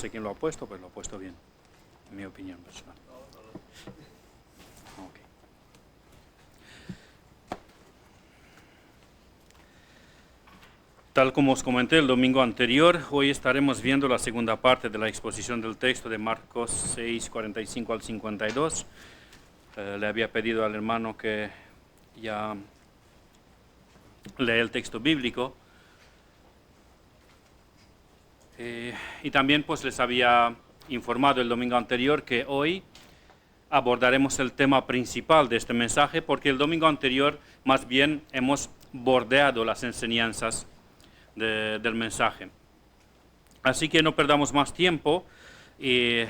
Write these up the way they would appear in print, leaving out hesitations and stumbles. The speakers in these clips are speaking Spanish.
sé quién lo ha puesto, pues lo ha puesto bien, en mi opinión personal. Ok. Tal como os comenté el domingo anterior, hoy estaremos viendo la segunda parte de la exposición del texto de Marcos 6, 45 al 52. Le había pedido al hermano que ya lea el texto bíblico. Y también pues les había informado el domingo anterior que hoy abordaremos el tema principal de este mensaje, porque el domingo anterior más bien hemos bordeado las enseñanzas del mensaje. Así que no perdamos más tiempo y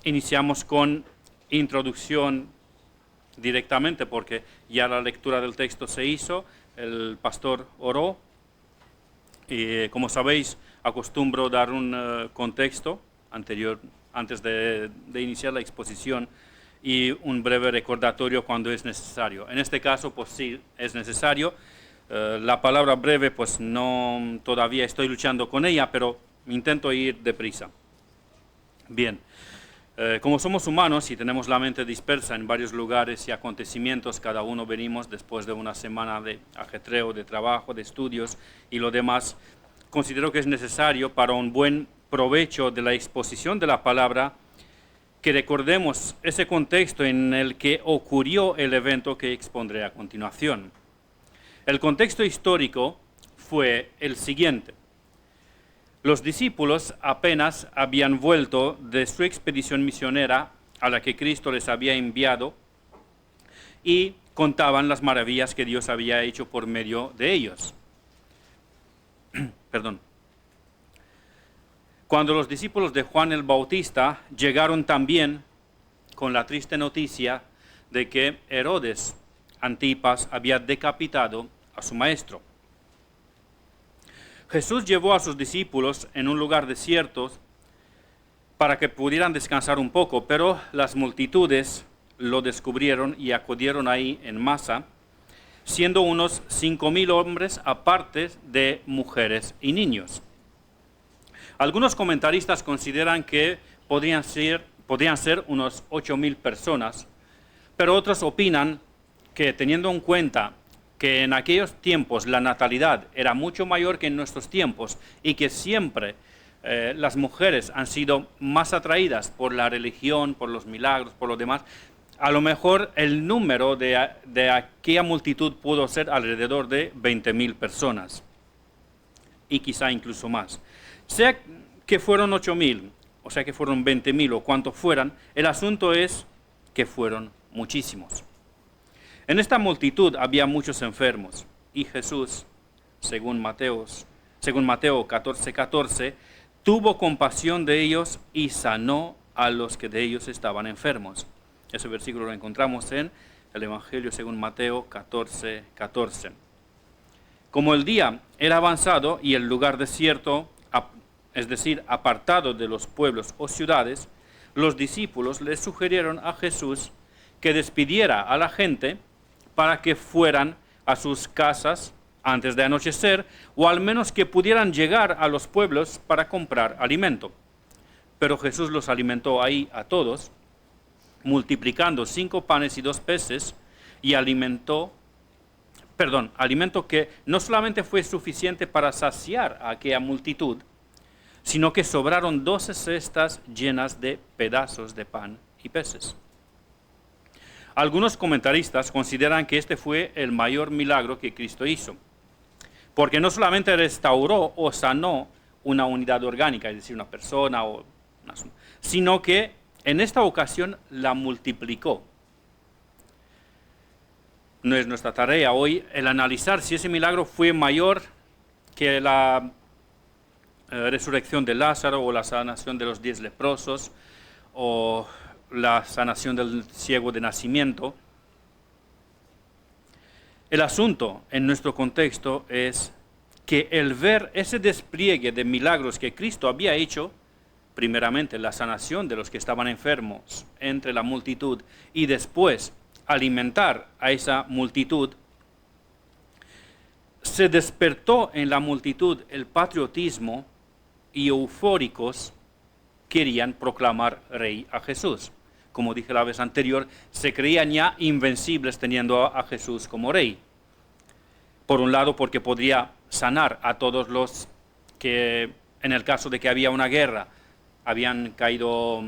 iniciamos con introducción directamente, porque ya la lectura del texto se hizo, el pastor oró y como sabéis acostumbro dar un contexto anterior antes de iniciar la exposición y un breve recordatorio cuando es necesario. En este caso pues sí es necesario. La palabra breve, pues no, todavía estoy luchando con ella, pero intento ir deprisa. Bien, como somos humanos y tenemos la mente dispersa en varios lugares y acontecimientos, cada uno venimos después de una semana de ajetreo, de trabajo, de estudios y lo demás, considero que es necesario para un buen provecho de la exposición de la palabra que recordemos ese contexto en el que ocurrió el evento que expondré a continuación. El contexto histórico fue el siguiente. Los discípulos apenas habían vuelto de su expedición misionera a la que Cristo les había enviado y contaban las maravillas que Dios había hecho por medio de ellos. Perdón. Cuando los discípulos de Juan el Bautista llegaron también con la triste noticia de que Herodes Antipas había decapitado a su maestro. Jesús llevó a sus discípulos en un lugar desierto para que pudieran descansar un poco, pero las multitudes lo descubrieron y acudieron ahí en masa, siendo unos 5,000 hombres aparte de mujeres y niños. Algunos comentaristas consideran que podrían ser unos 8,000 personas, pero otros opinan que teniendo en cuenta que en aquellos tiempos la natalidad era mucho mayor que en nuestros tiempos y que siempre las mujeres han sido más atraídas por la religión, por los milagros, por lo demás, a lo mejor el número de aquella multitud pudo ser alrededor de 20,000 personas y quizá incluso más. Sea que fueron 8,000, o sea que fueron 20,000 o cuanto fueran, el asunto es que fueron muchísimos. En esta multitud había muchos enfermos y Jesús, según Mateo 14:14, tuvo compasión de ellos y sanó a los que de ellos estaban enfermos. Ese versículo lo encontramos en el Evangelio según Mateo 14:14. Como el día era avanzado y el lugar desierto, es decir, apartado de los pueblos o ciudades, los discípulos le sugirieron a Jesús que despidiera a la gente para que fueran a sus casas antes de anochecer, o al menos que pudieran llegar a los pueblos para comprar alimento. Pero Jesús los alimentó ahí a todos, multiplicando 5 panes y 2 peces, y alimento que no solamente fue suficiente para saciar a aquella multitud, sino que sobraron 12 cestas llenas de pedazos de pan y peces. Algunos comentaristas consideran que este fue el mayor milagro que Cristo hizo, porque no solamente restauró o sanó una unidad orgánica, es decir, una persona, sino que en esta ocasión la multiplicó. No es nuestra tarea hoy el analizar si ese milagro fue mayor que la resurrección de Lázaro o la sanación de los 10 leprosos o la sanación del ciego de nacimiento. El asunto en nuestro contexto es que el ver ese despliegue de milagros que Cristo había hecho, primeramente la sanación de los que estaban enfermos entre la multitud y después alimentar a esa multitud, se despertó en la multitud el patriotismo y eufóricos querían proclamar rey a Jesús. Como dije la vez anterior, se creían ya invencibles teniendo a Jesús como rey. Por un lado, porque podría sanar a todos los que, en el caso de que había una guerra, habían caído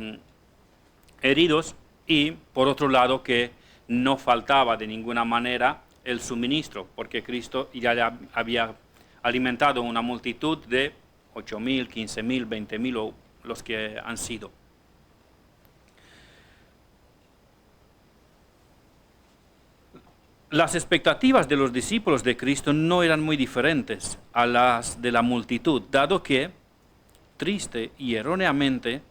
heridos, y por otro lado, que no faltaba de ninguna manera el suministro, porque Cristo ya había alimentado una multitud de 8.000, 15.000, 20.000 o los que han sido. Las expectativas de los discípulos de Cristo no eran muy diferentes a las de la multitud, dado que, triste y erróneamente,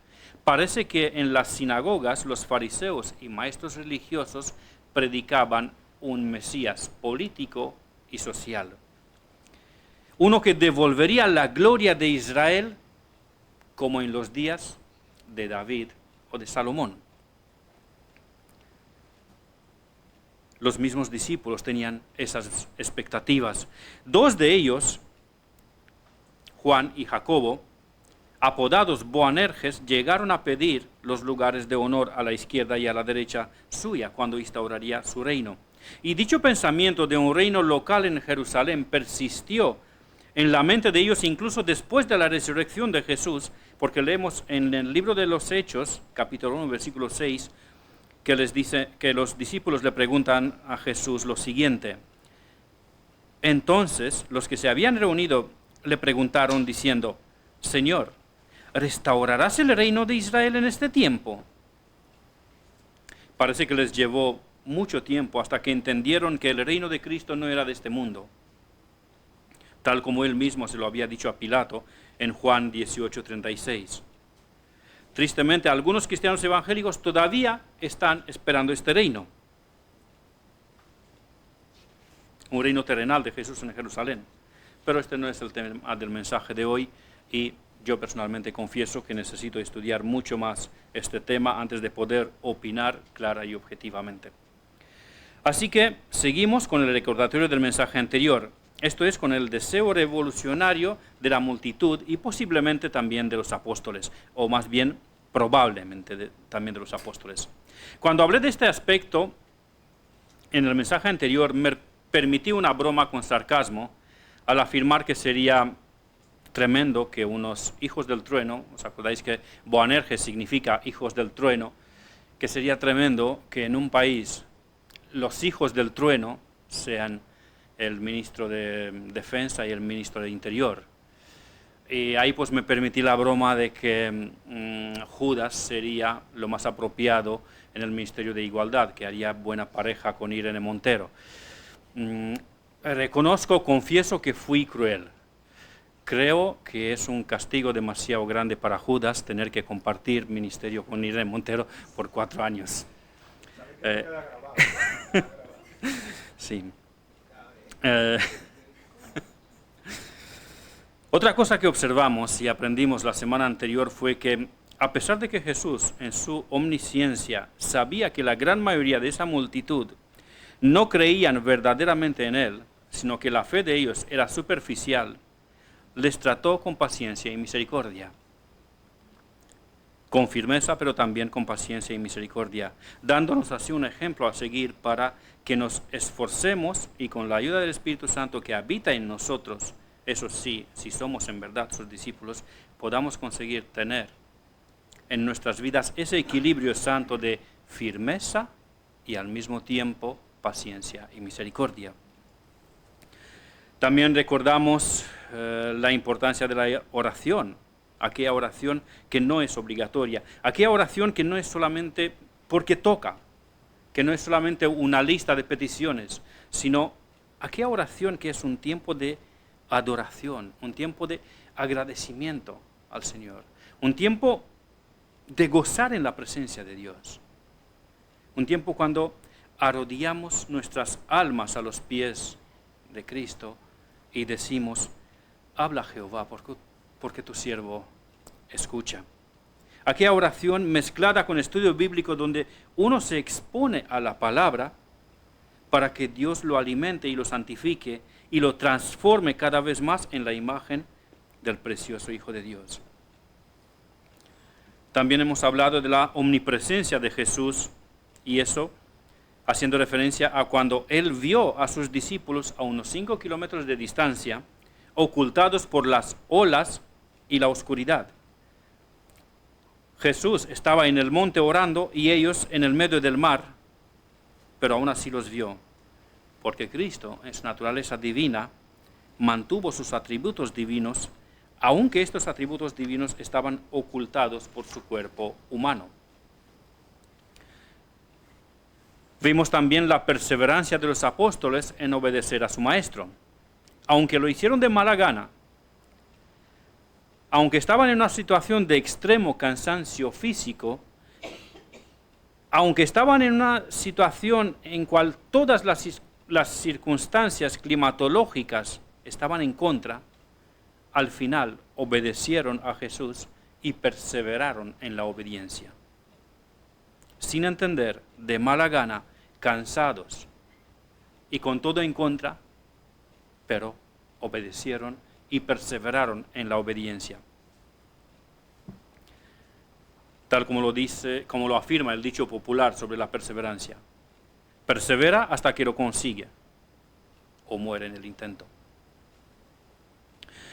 parece que en las sinagogas los fariseos y maestros religiosos predicaban un Mesías político y social. Uno que devolvería la gloria de Israel como en los días de David o de Salomón. Los mismos discípulos tenían esas expectativas. Dos de ellos, Juan y Jacobo, apodados Boanerges, llegaron a pedir los lugares de honor a la izquierda y a la derecha suya cuando instauraría su reino. Y dicho pensamiento de un reino local en Jerusalén persistió en la mente de ellos incluso después de la resurrección de Jesús, porque leemos en el libro de los Hechos, capítulo 1, versículo 6, que les dice que los discípulos le preguntan a Jesús lo siguiente. Entonces los que se habían reunido le preguntaron diciendo, Señor, ¿restaurarás el reino de Israel en este tiempo? Parece que les llevó mucho tiempo hasta que entendieron que el reino de Cristo no era de este mundo, tal como él mismo se lo había dicho a Pilato en Juan 18:36. Tristemente, algunos cristianos evangélicos todavía están esperando este reino, un reino terrenal de Jesús en Jerusalén. Pero este no es el tema del mensaje de hoy, y yo personalmente confieso que necesito estudiar mucho más este tema antes de poder opinar clara y objetivamente. Así que seguimos con el recordatorio del mensaje anterior, esto es, con el deseo revolucionario de la multitud y posiblemente también de los apóstoles, o más bien probablemente también de los apóstoles. Cuando hablé de este aspecto en el mensaje anterior, me permití una broma con sarcasmo al afirmar que sería tremendo que unos hijos del trueno, ¿os acordáis que Boanerges significa hijos del trueno? Que sería tremendo que en un país los hijos del trueno sean el ministro de Defensa y el ministro de Interior. Y ahí pues me permití la broma de que Judas sería lo más apropiado en el Ministerio de Igualdad, que haría buena pareja con Irene Montero. Reconozco, confieso que fui cruel. Creo que es un castigo demasiado grande para Judas tener que compartir ministerio con Irene Montero por 4 años. Sí. Otra cosa que observamos y aprendimos la semana anterior fue que, a pesar de que Jesús, en su omnisciencia, sabía que la gran mayoría de esa multitud no creían verdaderamente en Él, sino que la fe de ellos era superficial, les trató con paciencia y misericordia. Con firmeza, pero también con paciencia y misericordia, dándonos así un ejemplo a seguir para que nos esforcemos y con la ayuda del Espíritu Santo que habita en nosotros, eso sí, si somos en verdad sus discípulos, podamos conseguir tener en nuestras vidas ese equilibrio santo de firmeza y al mismo tiempo paciencia y misericordia. También recordamos la importancia de la oración, aquella oración que no es obligatoria, aquella oración que no es solamente porque toca, que no es solamente una lista de peticiones, sino aquella oración que es un tiempo de adoración, un tiempo de agradecimiento al Señor, un tiempo de gozar en la presencia de Dios, un tiempo cuando arrodillamos nuestras almas a los pies de Cristo y decimos, habla Jehová, porque tu siervo escucha. Aquella oración mezclada con estudio bíblico donde uno se expone a la palabra para que Dios lo alimente y lo santifique y lo transforme cada vez más en la imagen del precioso Hijo de Dios. También hemos hablado de la omnipresencia de Jesús, y eso haciendo referencia a cuando Él vio a sus discípulos a unos 5 kilómetros de distancia, ocultados por las olas y la oscuridad. Jesús estaba en el monte orando y ellos en el medio del mar, pero aún así los vio, porque Cristo, en su naturaleza divina, mantuvo sus atributos divinos, aunque estos atributos divinos estaban ocultados por su cuerpo humano. Vimos también la perseverancia de los apóstoles en obedecer a su maestro. Aunque lo hicieron de mala gana, aunque estaban en una situación de extremo cansancio físico, aunque estaban en una situación en cual todas las circunstancias climatológicas estaban en contra, al final obedecieron a Jesús y perseveraron en la obediencia. Sin entender, de mala gana, cansados y con todo en contra, pero obedecieron y perseveraron en la obediencia. Tal como lo afirma el dicho popular sobre la perseverancia. Persevera hasta que lo consigue o muere en el intento.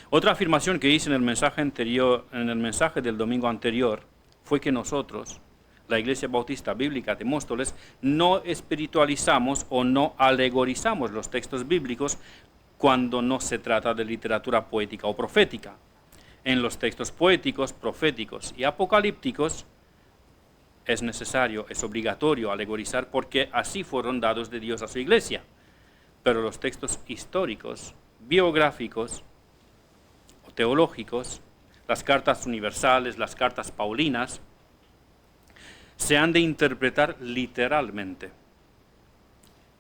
Otra afirmación que hice en el mensaje anterior, en el mensaje del domingo anterior, fue que nosotros, la Iglesia Bautista Bíblica de Móstoles, no espiritualizamos o no alegorizamos los textos bíblicos cuando no se trata de literatura poética o profética. En los textos poéticos, proféticos y apocalípticos es necesario, es obligatorio alegorizar porque así fueron dados de Dios a su Iglesia. Pero los textos históricos, biográficos o teológicos, las cartas universales, las cartas paulinas, se han de interpretar literalmente.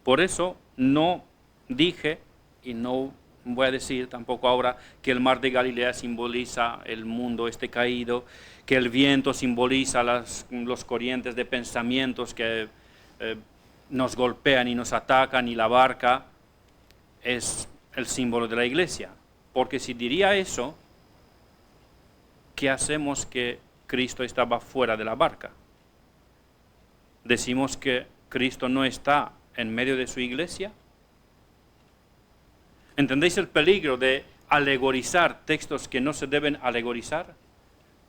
Por eso no dije, y no voy a decir tampoco ahora, que el mar de Galilea simboliza el mundo caído, que el viento simboliza los corrientes de pensamientos que nos golpean y nos atacan, y la barca es el símbolo de la Iglesia. Porque si diría eso, ¿qué hacemos que Cristo estaba fuera de la barca? ¿Decimos que Cristo no está en medio de su Iglesia? ¿Entendéis el peligro de alegorizar textos que no se deben alegorizar?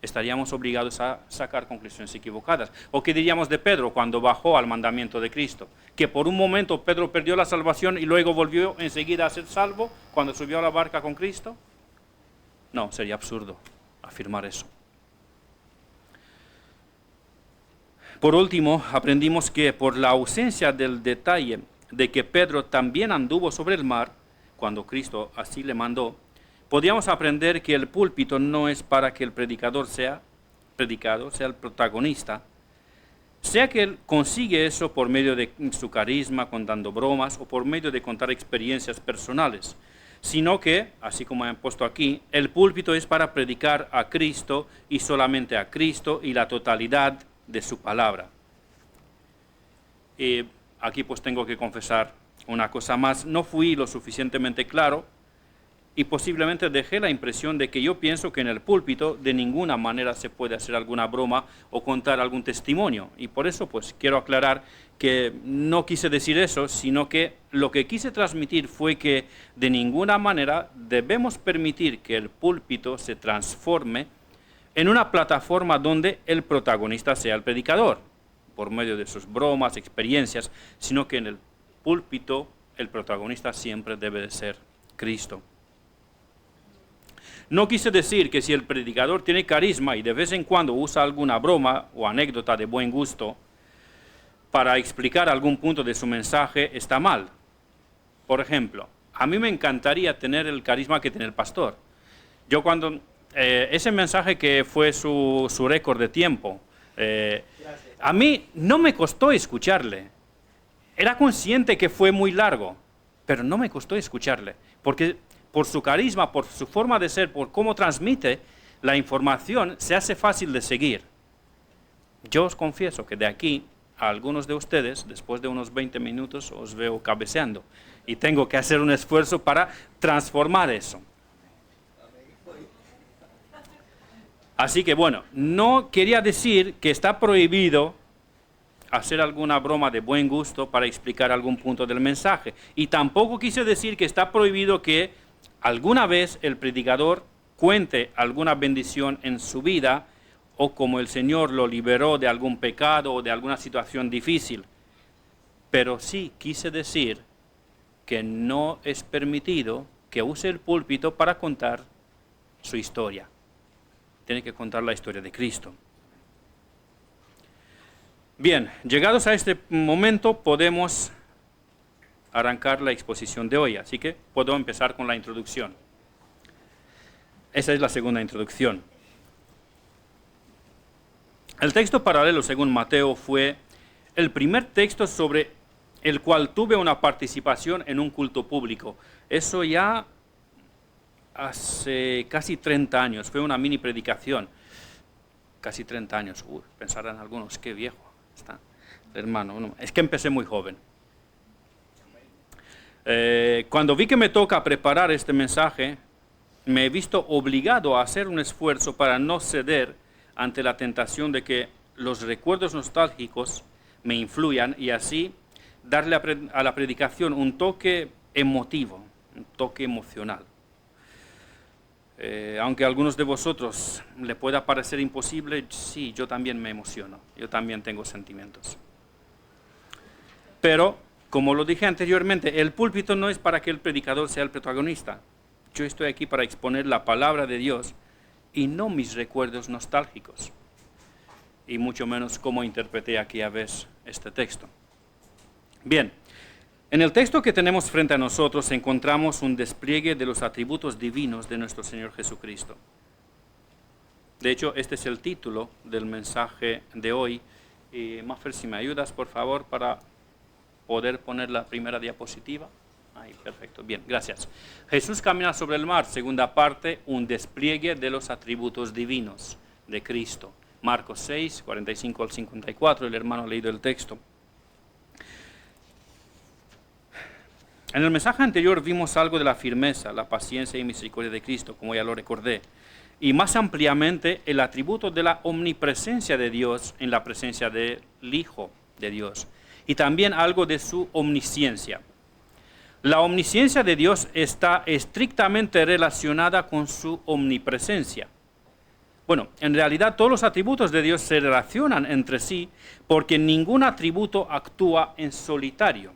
Estaríamos obligados a sacar conclusiones equivocadas. ¿O qué diríamos de Pedro cuando bajó al mandamiento de Cristo? ¿Que por un momento Pedro perdió la salvación y luego volvió enseguida a ser salvo cuando subió a la barca con Cristo? No, sería absurdo afirmar eso. Por último, aprendimos que por la ausencia del detalle de que Pedro también anduvo sobre el mar, cuando Cristo así le mandó, podíamos aprender que el púlpito no es para que el predicador sea el protagonista, sea que él consigue eso por medio de su carisma, contando bromas, o por medio de contar experiencias personales, sino que, así como han puesto aquí, el púlpito es para predicar a Cristo y solamente a Cristo y la totalidad de su palabra. Y aquí pues tengo que confesar una cosa más, no fui lo suficientemente claro y posiblemente dejé la impresión de que yo pienso que en el púlpito de ninguna manera se puede hacer alguna broma o contar algún testimonio, y por eso pues quiero aclarar que no quise decir eso, sino que lo que quise transmitir fue que de ninguna manera debemos permitir que el púlpito se transforme en una plataforma donde el protagonista sea el predicador, por medio de sus bromas, experiencias, sino que en el púlpito el protagonista siempre debe de ser Cristo. No quise decir que si el predicador tiene carisma y de vez en cuando usa alguna broma o anécdota de buen gusto para explicar algún punto de su mensaje, está mal. Por ejemplo, a mí me encantaría tener el carisma que tiene el pastor. Yo cuando ese mensaje que fue su récord de tiempo, a mí no me costó escucharle. Era consciente que fue muy largo, pero no me costó escucharle, porque por su carisma, por su forma de ser, por cómo transmite la información, se hace fácil de seguir. Yo os confieso que de aquí a algunos de ustedes, después de unos 20 minutos, os veo cabeceando, y tengo que hacer un esfuerzo para transformar eso. Así que bueno, no quería decir que está prohibido hacer alguna broma de buen gusto para explicar algún punto del mensaje. Y tampoco quise decir que está prohibido que alguna vez el predicador cuente alguna bendición en su vida o como el Señor lo liberó de algún pecado o de alguna situación difícil. Pero sí quise decir que no es permitido que use el púlpito para contar su historia. Tiene que contar la historia de Cristo. Bien, llegados a este momento podemos arrancar la exposición de hoy, así que puedo empezar con la introducción. Esa es la segunda introducción. El texto paralelo, según Mateo, fue el primer texto sobre el cual tuve una participación en un culto público. Eso ya hace casi 30 años, fue una mini predicación. Casi 30 años, pensarán algunos, qué viejo está el hermano. No, es que empecé muy joven. Cuando vi que me toca preparar este mensaje, me he visto obligado a hacer un esfuerzo para no ceder ante la tentación de que los recuerdos nostálgicos me influyan y así darle a la predicación un toque emotivo, un toque emocional. Aunque a algunos de vosotros le pueda parecer imposible, sí, yo también me emociono, yo también tengo sentimientos. Pero, como lo dije anteriormente, el púlpito no es para que el predicador sea el protagonista. Yo estoy aquí para exponer la palabra de Dios y no mis recuerdos nostálgicos, y mucho menos cómo interpreté aquella vez este texto. Bien, en el texto que tenemos frente a nosotros encontramos un despliegue de los atributos divinos de nuestro Señor Jesucristo. De hecho, este es el título del mensaje de hoy. Y Maffer, si me ayudas, por favor, para poder poner la primera diapositiva. Ahí, perfecto. Bien, gracias. Jesús camina sobre el mar, segunda parte, un despliegue de los atributos divinos de Cristo. Marcos 6, 45 al 54, el hermano ha leído el texto. En el mensaje anterior vimos algo de la firmeza, la paciencia y misericordia de Cristo, como ya lo recordé, y más ampliamente el atributo de la omnipresencia de Dios en la presencia del Hijo de Dios, y también algo de su omnisciencia. La omnisciencia de Dios está estrictamente relacionada con su omnipresencia. Bueno, en realidad todos los atributos de Dios se relacionan entre sí porque ningún atributo actúa en solitario,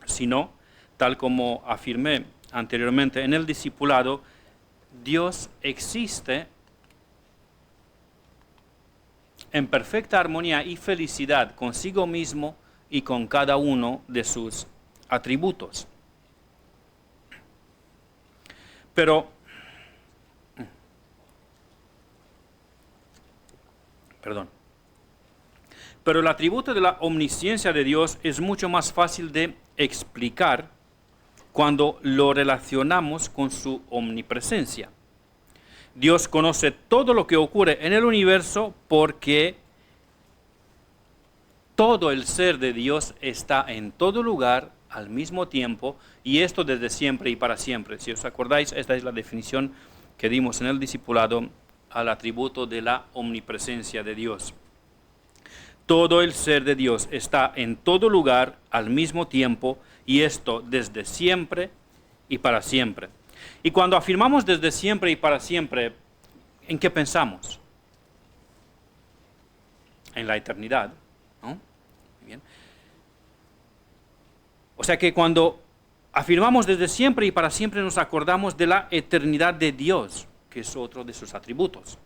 sino, tal como afirmé anteriormente en el discipulado, Dios existe en perfecta armonía y felicidad consigo mismo y con cada uno de sus atributos. Pero el atributo de la omnisciencia de Dios es mucho más fácil de explicar cuando lo relacionamos con su omnipresencia. Dios conoce todo lo que ocurre en el universo porque todo el ser de Dios está en todo lugar al mismo tiempo, y esto desde siempre y para siempre. Si os acordáis, esta es la definición que dimos en el discipulado al atributo de la omnipresencia de Dios. Todo el ser de Dios está en todo lugar al mismo tiempo, y esto desde siempre y para siempre. Y cuando afirmamos desde siempre y para siempre, ¿en qué pensamos? En la eternidad, ¿no? Muy bien. O sea que cuando afirmamos desde siempre y para siempre nos acordamos de la eternidad de Dios, que es otro de sus atributos,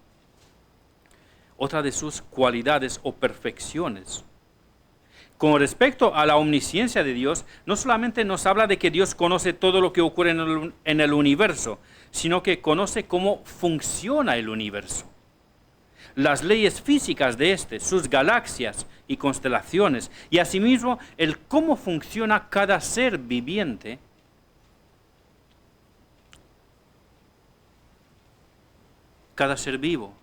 otra de sus cualidades o perfecciones. Con respecto a la omnisciencia de Dios, no solamente nos habla de que Dios conoce todo lo que ocurre en el universo, sino que conoce cómo funciona el universo. Las leyes físicas de sus galaxias y constelaciones, y asimismo el cómo funciona cada ser viviente. Cada ser vivo.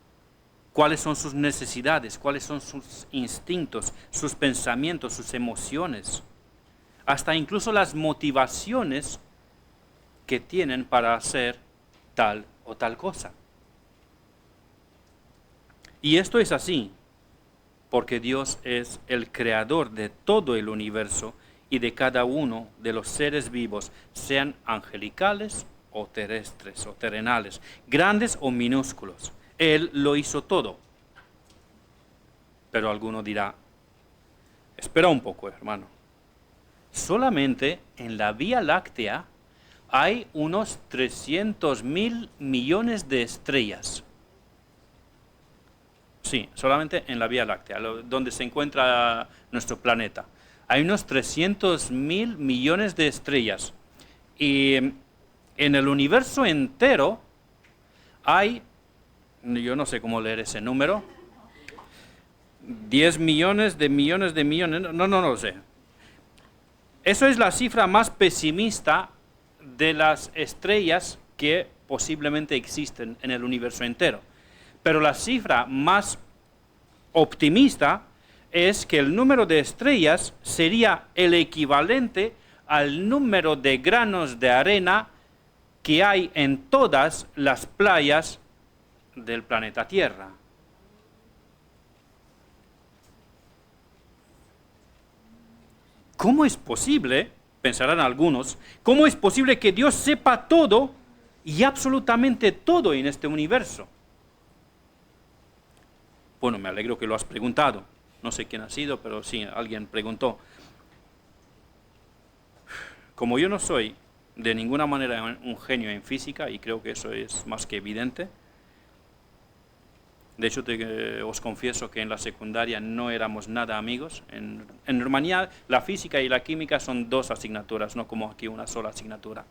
Cuáles son sus necesidades, cuáles son sus instintos, sus pensamientos, sus emociones, hasta incluso las motivaciones que tienen para hacer tal o tal cosa. Y esto es así, porque Dios es el creador de todo el universo y de cada uno de los seres vivos, sean angelicales o terrestres o terrenales, grandes o minúsculos. Él lo hizo todo. Pero alguno dirá, espera un poco, hermano. Solamente en la Vía Láctea hay unos 300.000 millones de estrellas. Sí, solamente en la Vía Láctea, donde se encuentra nuestro planeta. Hay unos 300.000 millones de estrellas. Y en el universo entero hay, yo no sé cómo leer ese número, 10 millones de millones de millones, no lo sé. Eso es la cifra más pesimista de las estrellas que posiblemente existen en el universo entero. Pero la cifra más optimista es que el número de estrellas sería el equivalente al número de granos de arena que hay en todas las playas del planeta Tierra. ¿Cómo es posible, pensarán algunos, cómo es posible que Dios sepa todo y absolutamente todo en este universo? Bueno, me alegro que lo has preguntado. No sé quién ha sido, pero sí, alguien preguntó. Como yo no soy de ninguna manera un genio en física, y creo que eso es más que evidente, de hecho os confieso que en la secundaria no éramos nada amigos. En Rumanía la física y la química son dos asignaturas, no como aquí una sola asignatura.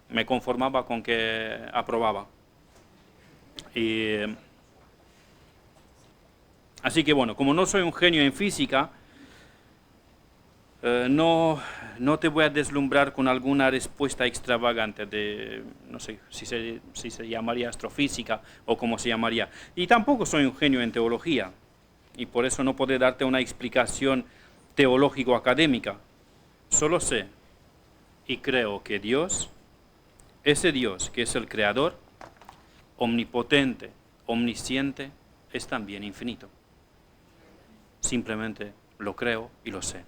Me conformaba con que aprobaba. Así que bueno, como no soy un genio en física, no te voy a deslumbrar con alguna respuesta extravagante de, no sé si se llamaría astrofísica o cómo se llamaría. Y tampoco soy un genio en teología, y por eso no podré darte una explicación teológico-académica. Solo sé y creo que Dios, ese Dios que es el Creador, omnipotente, omnisciente, es también infinito. Simplemente lo creo y lo sé.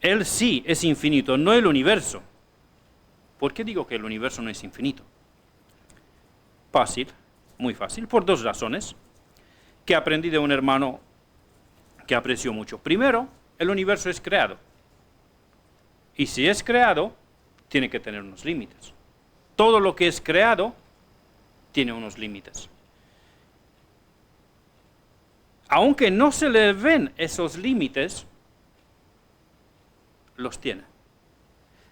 Él sí es infinito, no el universo. ¿Por qué digo que el universo no es infinito? Fácil, muy fácil, por dos razones que aprendí de un hermano que aprecio mucho. Primero, el universo es creado. Y si es creado, tiene que tener unos límites. Todo lo que es creado tiene unos límites. Aunque no se le ven esos límites, los tiene.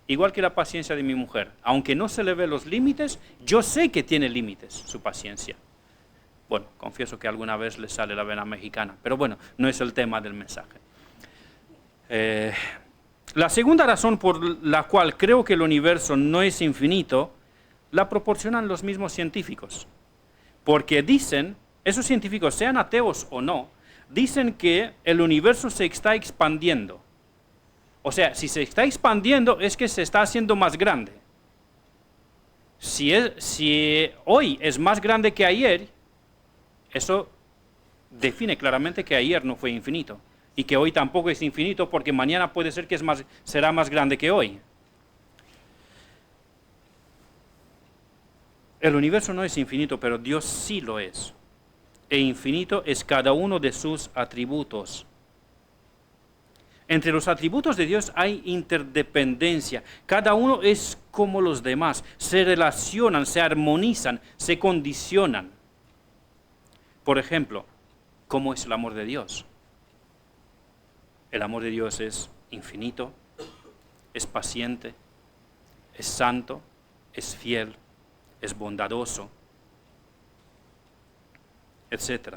Igual que la paciencia de mi mujer. Aunque no se le ven los límites, yo sé que tiene límites su paciencia. Bueno, confieso que alguna vez le sale la vena mexicana, pero bueno, no es el tema del mensaje. La segunda razón por la cual creo que el universo no es infinito, la proporcionan los mismos científicos. Porque dicen, esos científicos, sean ateos o no, dicen que el universo se está expandiendo. O sea, si se está expandiendo es que se está haciendo más grande. Si hoy es más grande que ayer, eso define claramente que ayer no fue infinito. Y que hoy tampoco es infinito porque mañana puede ser que será más grande que hoy. El universo no es infinito, pero Dios sí lo es. E infinito es cada uno de sus atributos. Entre los atributos de Dios hay interdependencia. Cada uno es como los demás. Se relacionan, se armonizan, se condicionan. Por ejemplo, ¿cómo es el amor de Dios? El amor de Dios es infinito, es paciente, es santo, es fiel, es bondadoso, etc.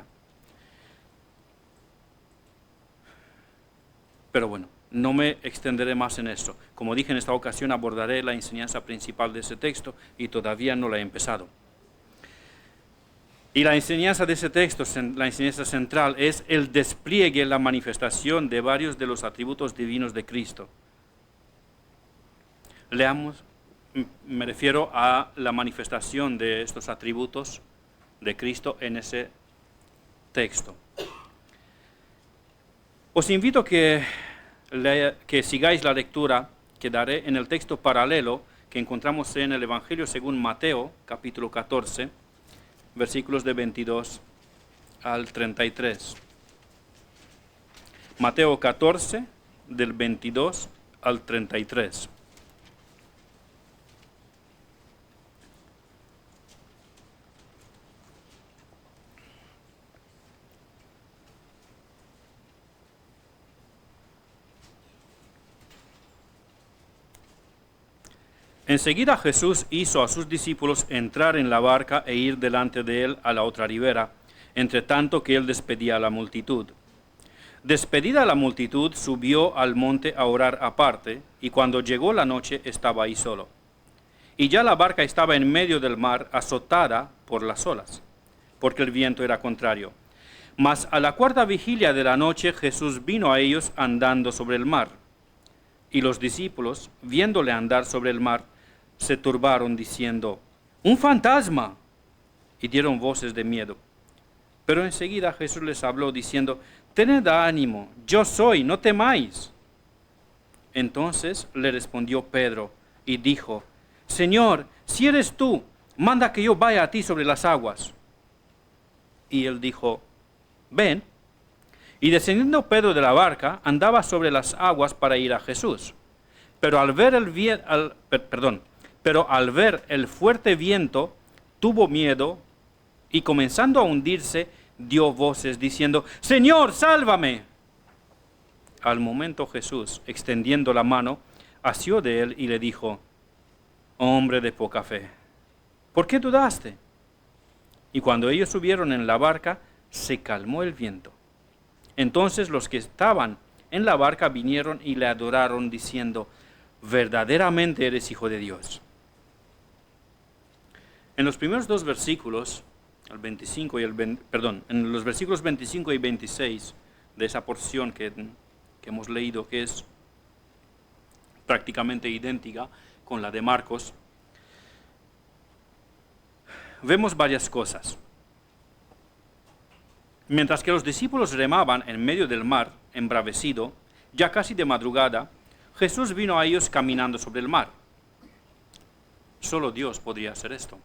Pero bueno, no me extenderé más en esto. Como dije, en esta ocasión abordaré la enseñanza principal de ese texto y todavía no la he empezado. Y la enseñanza de ese texto, la enseñanza central, es el despliegue, la manifestación de varios de los atributos divinos de Cristo. Leamos, me refiero a la manifestación de estos atributos de Cristo en ese texto. Os invito que sigáis la lectura que daré en el texto paralelo que encontramos en el Evangelio según Mateo, capítulo 14, versículos de 22 al 33. Mateo 14, del 22 al 33. Enseguida Jesús hizo a sus discípulos entrar en la barca e ir delante de él a la otra ribera, entre tanto que él despedía a la multitud. Despedida la multitud, subió al monte a orar aparte, y cuando llegó la noche estaba ahí solo. Y ya la barca estaba en medio del mar, azotada por las olas, porque el viento era contrario. Mas a la cuarta vigilia de la noche Jesús vino a ellos andando sobre el mar. Y los discípulos, viéndole andar sobre el mar, se turbaron diciendo: ¡un fantasma! Y dieron voces de miedo. Pero enseguida Jesús les habló diciendo: tened ánimo, yo soy, no temáis. Entonces le respondió Pedro y dijo: Señor, si eres tú, manda que yo vaya a ti sobre las aguas. Y él dijo: ven. Y descendiendo Pedro de la barca, andaba sobre las aguas para ir a Jesús. Pero al ver el fuerte viento, tuvo miedo y comenzando a hundirse, dio voces diciendo: Señor, sálvame. Al momento Jesús, extendiendo la mano, asió de él y le dijo: hombre de poca fe, ¿por qué dudaste? Y cuando ellos subieron en la barca, se calmó el viento. Entonces los que estaban en la barca vinieron y le adoraron diciendo: verdaderamente eres Hijo de Dios. En los primeros dos versículos, en los versículos 25 y 26 de esa porción que hemos leído, que es prácticamente idéntica con la de Marcos, vemos varias cosas. Mientras que los discípulos remaban en medio del mar, embravecido, ya casi de madrugada, Jesús vino a ellos caminando sobre el mar. Solo Dios podría hacer esto.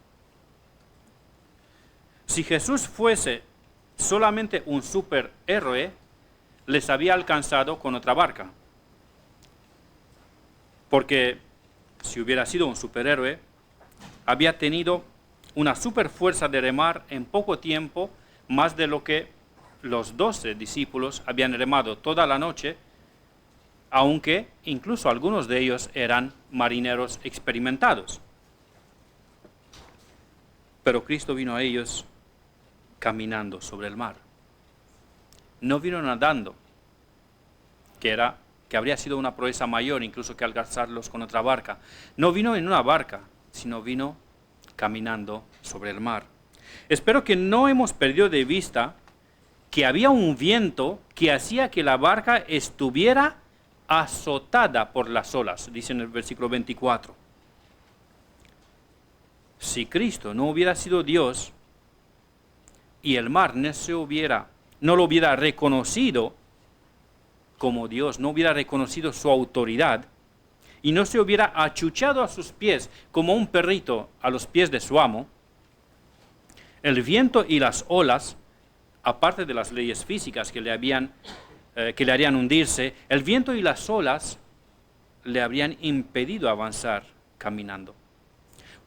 Si Jesús fuese solamente un superhéroe, les había alcanzado con otra barca. Porque si hubiera sido un superhéroe, había tenido una superfuerza de remar en poco tiempo, más de lo que los 12 discípulos habían remado toda la noche, aunque incluso algunos de ellos eran marineros experimentados. Pero Cristo vino a ellos caminando sobre el mar. No vino nadando, que habría sido una proeza mayor incluso que alcanzarlos con otra barca. No vino en una barca, sino vino caminando sobre el mar. Espero que no hemos perdido de vista que había un viento que hacía que la barca estuviera azotada por las olas, dice en el versículo 24. Si Cristo no hubiera sido Dios y el mar no lo hubiera reconocido como Dios, no hubiera reconocido su autoridad y no se hubiera achuchado a sus pies como un perrito a los pies de su amo, el viento y las olas, aparte de las leyes físicas que le harían hundirse, el viento y las olas le habrían impedido avanzar caminando.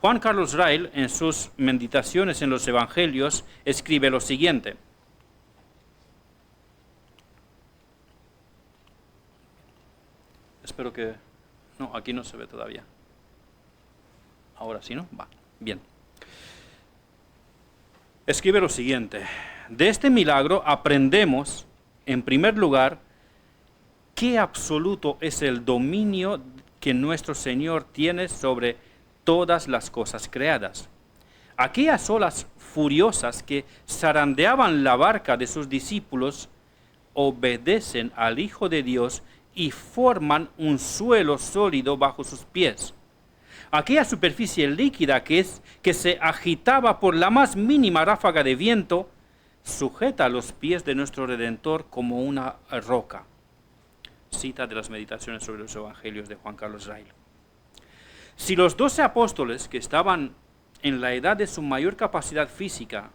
Juan Carlos Rail, en sus meditaciones en los Evangelios, escribe lo siguiente: espero que... No, aquí no se ve todavía. Ahora sí, ¿no? Va, bien. Escribe lo siguiente: de este milagro aprendemos, en primer lugar, qué absoluto es el dominio que nuestro Señor tiene sobre todas las cosas creadas. Aquellas olas furiosas que zarandeaban la barca de sus discípulos obedecen al Hijo de Dios y forman un suelo sólido bajo sus pies. aquella superficie líquida que se agitaba por la más mínima ráfaga de viento, sujeta los pies de nuestro Redentor como una roca. Cita de las Meditaciones sobre los Evangelios de Juan Carlos Rail. Si los 12 apóstoles que estaban en la edad de su mayor capacidad física,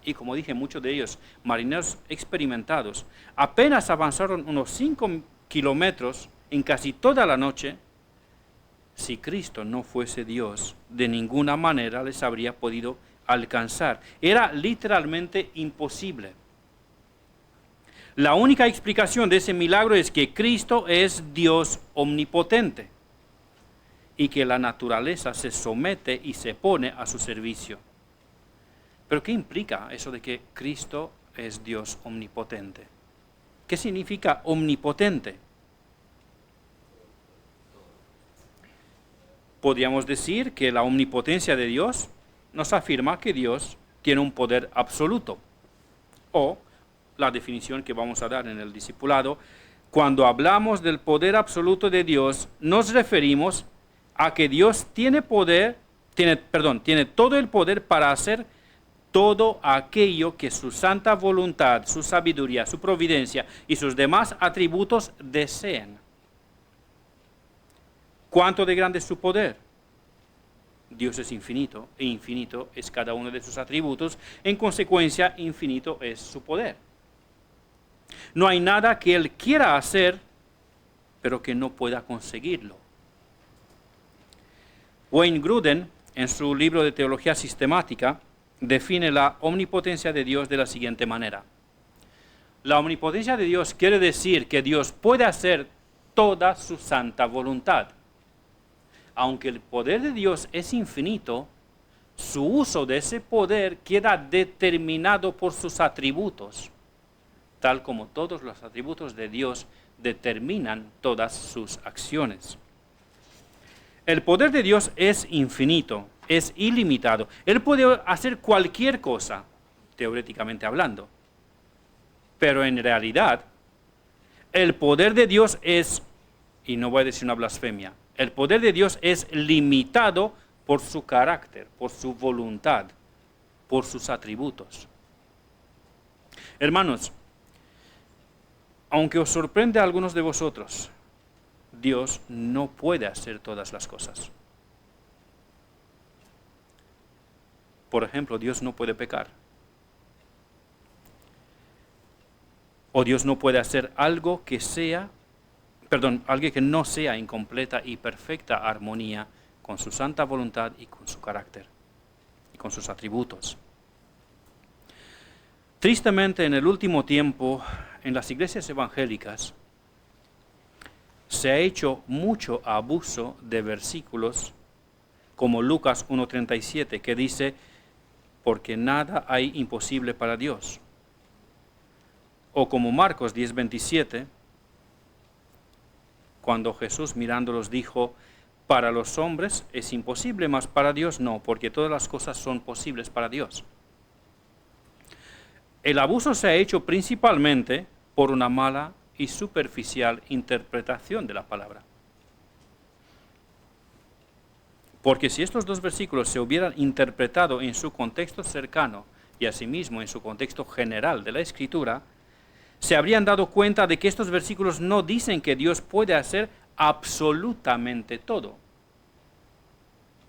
y como dije, muchos de ellos marineros experimentados, apenas avanzaron unos 5 kilómetros en casi toda la noche, si Cristo no fuese Dios, de ninguna manera les habría podido alcanzar. Era literalmente imposible. La única explicación de ese milagro es que Cristo es Dios omnipotente y que la naturaleza se somete y se pone a su servicio. ¿Pero qué implica eso de que Cristo es Dios omnipotente? ¿Qué significa omnipotente? Podríamos decir que la omnipotencia de Dios nos afirma que Dios tiene un poder absoluto. O la definición que vamos a dar en el discipulado, cuando hablamos del poder absoluto de Dios, nos referimos a que Dios tiene todo el poder para hacer todo aquello que su santa voluntad, su sabiduría, su providencia y sus demás atributos deseen. ¿Cuánto de grande es su poder? Dios es infinito, e infinito es cada uno de sus atributos, en consecuencia, infinito es su poder. No hay nada que Él quiera hacer, pero que no pueda conseguirlo. Wayne Grudem, en su libro de Teología Sistemática, define la omnipotencia de Dios de la siguiente manera. La omnipotencia de Dios quiere decir que Dios puede hacer toda su santa voluntad. Aunque el poder de Dios es infinito, su uso de ese poder queda determinado por sus atributos, tal como todos los atributos de Dios determinan todas sus acciones. El poder de Dios es infinito, es ilimitado. Él puede hacer cualquier cosa, teóricamente hablando. Pero en realidad, el poder de Dios es, y no voy a decir una blasfemia, el poder de Dios es limitado por su carácter, por su voluntad, por sus atributos. Hermanos, aunque os sorprende a algunos de vosotros, Dios no puede hacer todas las cosas. Por ejemplo, Dios no puede pecar. O Dios no puede hacer algo que no sea en completa y perfecta armonía con su santa voluntad y con su carácter y con sus atributos. Tristemente, en el último tiempo, en las iglesias evangélicas, se ha hecho mucho abuso de versículos como Lucas 1:37, que dice, porque nada hay imposible para Dios. O como Marcos 10:27, cuando Jesús mirándolos dijo, para los hombres es imposible, mas para Dios no, porque todas las cosas son posibles para Dios. El abuso se ha hecho principalmente por una mala y superficial interpretación de la palabra. Porque si estos dos versículos se hubieran interpretado en su contexto cercano y asimismo en su contexto general de la Escritura, se habrían dado cuenta de que estos versículos no dicen que Dios puede hacer absolutamente todo.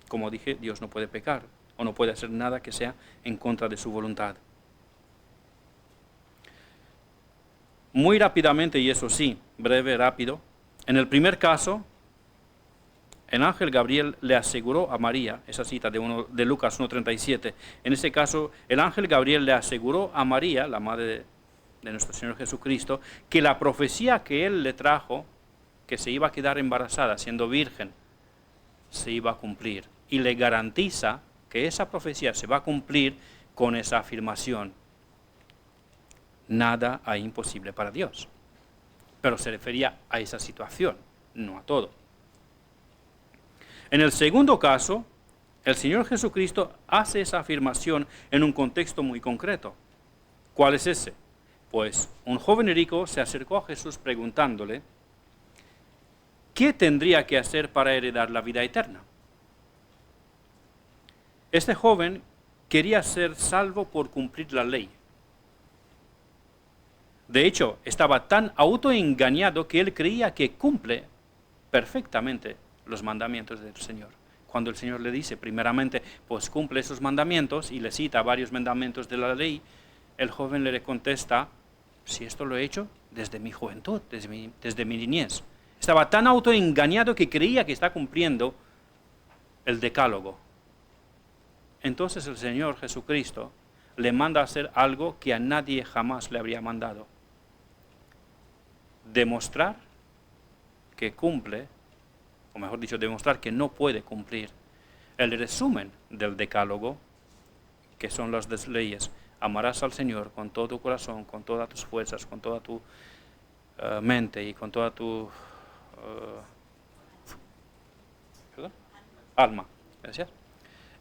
Como dije, Dios no puede pecar o no puede hacer nada que sea en contra de su voluntad. Muy rápidamente, y eso sí, breve, rápido, en el primer caso, el ángel Gabriel le aseguró a María, esa cita de Lucas 1:37, en ese caso, el ángel Gabriel le aseguró a María, la madre de nuestro Señor Jesucristo, que la profecía que él le trajo, que se iba a quedar embarazada siendo virgen, se iba a cumplir. Y le garantiza que esa profecía se va a cumplir con esa afirmación. Nada hay imposible para Dios. Pero se refería a esa situación, no a todo. En el segundo caso, el Señor Jesucristo hace esa afirmación en un contexto muy concreto. ¿Cuál es ese? Pues un joven rico se acercó a Jesús preguntándole, ¿qué tendría que hacer para heredar la vida eterna? Este joven quería ser salvo por cumplir la ley. De hecho, estaba tan autoengañado que él creía que cumple perfectamente los mandamientos del Señor. Cuando el Señor le dice, primeramente, pues cumple esos mandamientos, y le cita varios mandamientos de la ley, el joven le contesta, si esto lo he hecho desde mi juventud, desde mi niñez. Estaba tan autoengañado que creía que está cumpliendo el decálogo. Entonces el Señor Jesucristo le manda a hacer algo que a nadie jamás le habría mandado. Demostrar que cumple, o mejor dicho, demostrar que no puede cumplir el resumen del decálogo, que son las 10 leyes. Amarás al Señor con todo tu corazón, con todas tus fuerzas, con toda tu mente y con toda tu alma. Gracias.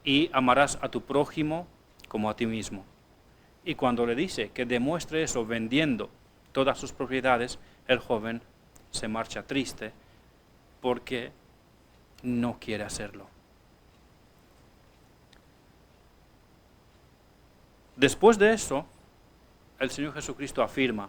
Y amarás a tu prójimo como a ti mismo. Y cuando le dice que demuestre eso vendiendo todas sus propiedades, el joven se marcha triste porque no quiere hacerlo. Después de eso, el Señor Jesucristo afirma